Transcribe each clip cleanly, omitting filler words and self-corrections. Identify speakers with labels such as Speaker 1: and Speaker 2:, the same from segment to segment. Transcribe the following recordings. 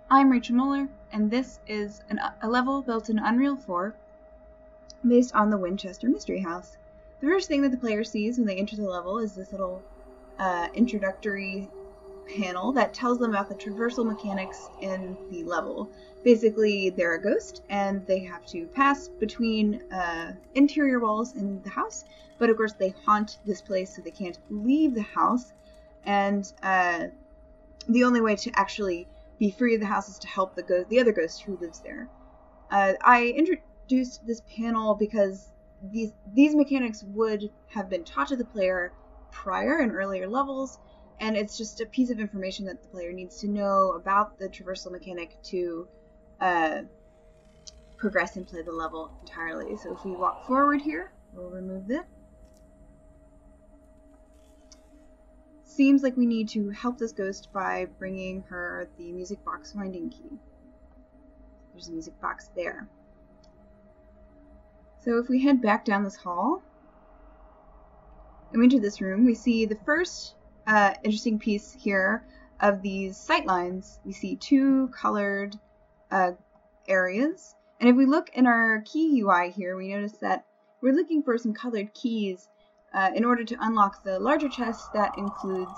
Speaker 1: I'm Rachel Moeller, and this is a level built in Unreal 4 based on the Winchester Mystery House. The first thing that the player sees when they enter the level is this little introductory panel that tells them about the traversal mechanics in the level. Basically, they're a ghost, and they have to pass between interior walls in the house, but of course they haunt this place so they can't leave the house, and the only way to actually be free of the house is to help the other ghost who lives there. I introduced this panel because these mechanics would have been taught to the player prior in earlier levels, and it's just a piece of information that the player needs to know about the traversal mechanic to progress and play the level entirely. So if we walk forward here, we'll remove that. Seems like we need to help this ghost by bringing her the music box winding key. There's a music box there. So if we head back down this hall and we enter this room, we see the first interesting piece here of these sight lines. We see two colored areas, and if we look in our key UI here, we notice that we're looking for some colored keys in order to unlock the larger chest that includes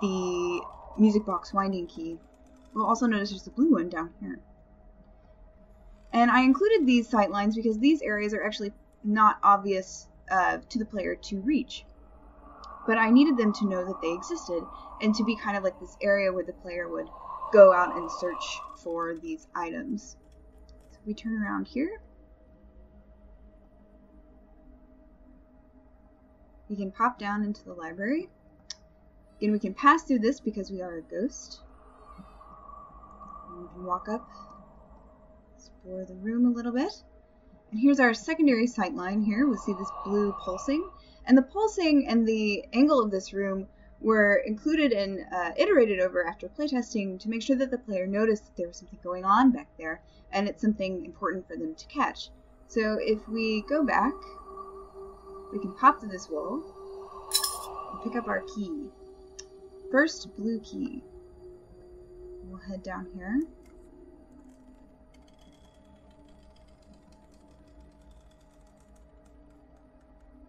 Speaker 1: the music box winding key. We'll also notice there's a blue one down here. And I included these sight lines because these areas are actually not obvious to the player to reach. But I needed them to know that they existed, and to be kind of like this area where the player would go out and search for these items. So we turn around here. We can pop down into the library. Again, we can pass through this because we are a ghost. And we can walk up, explore the room a little bit. And here's our secondary sight line here. We'll see this blue pulsing. And the pulsing and the angle of this room were included and iterated over after playtesting to make sure that the player noticed that there was something going on back there, and it's something important for them to catch. So if we go back, we can pop to this wall and pick up our key. First blue key. We'll head down here.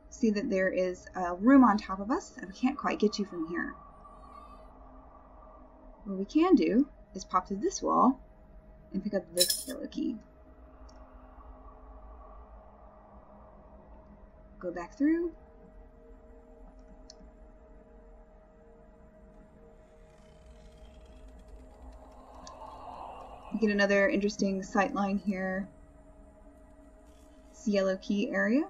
Speaker 1: See that there is a room on top of us that we can't quite get to from here. What we can do is pop to this wall and pick up this yellow key. Go back through. We get another interesting sight line here. It's the yellow key area.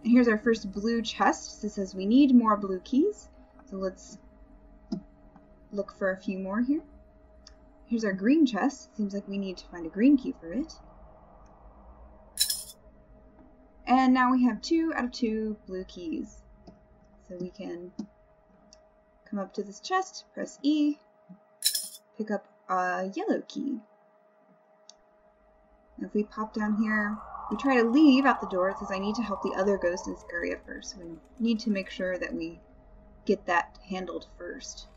Speaker 1: And here's our first blue chest. This says we need more blue keys. So let's look for a few more here. Here's our green chest. Seems like we need to find a green key for it. And now we have 2 out of 2 blue keys. So we can come up to this chest, press E, pick up a yellow key. And if we pop down here, we try to leave out the door. It says I need to help the other ghost in this area first. So we need to make sure that we get that handled first.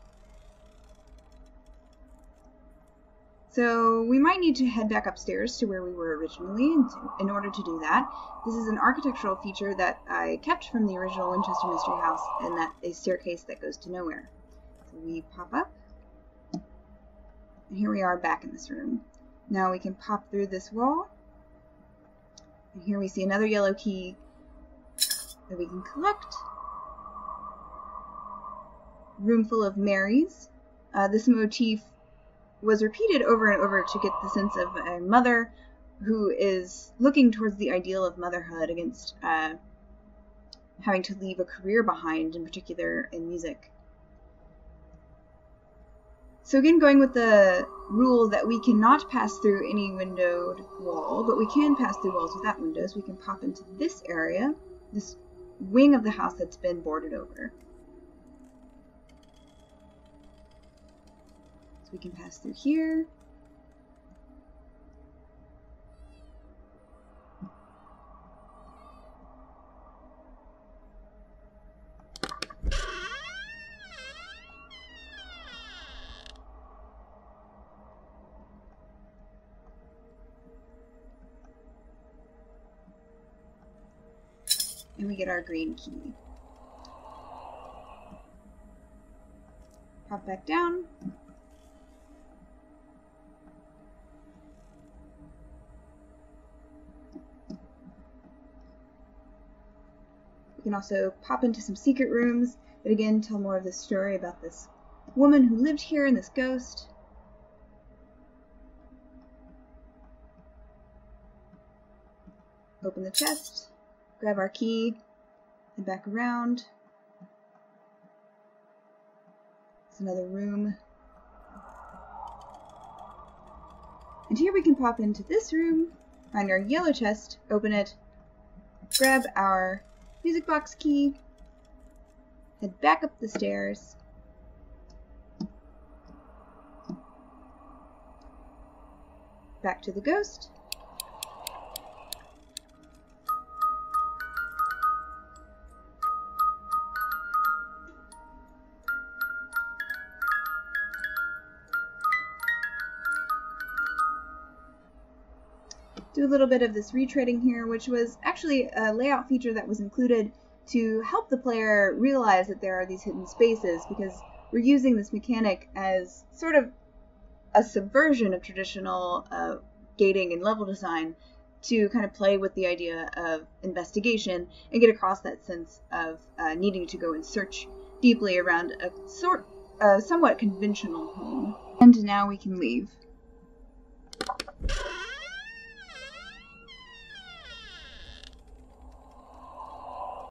Speaker 1: So we might need to head back upstairs to where we were originally in order to do that. This is an architectural feature that I kept from the original Winchester Mystery House, and that's a staircase that goes to nowhere. So we pop up, and here we are back in this room. Now we can pop through this wall, and here we see another yellow key that we can collect. Room full of Marys. This motif was repeated over and over to get the sense of a mother who is looking towards the ideal of motherhood against having to leave a career behind, in particular in music. So again, going with the rule that we cannot pass through any windowed wall, but we can pass through walls without windows, we can pop into this area, this wing of the house that's been boarded over. So we can pass through here. and we get our green key. Hop back down. We can also pop into some secret rooms that again tell more of the story about this woman who lived here and this ghost. Open the chest, grab our key, and back around. It's another room. And here we can pop into this room, find our yellow chest, open it, grab our music box key, head back up the stairs, back to the ghost, do a little bit of this retreading here, which was actually a layout feature that was included to help the player realize that there are these hidden spaces, because we're using this mechanic as sort of a subversion of traditional gating and level design to kind of play with the idea of investigation and get across that sense of needing to go and search deeply around a somewhat conventional home. And now we can leave.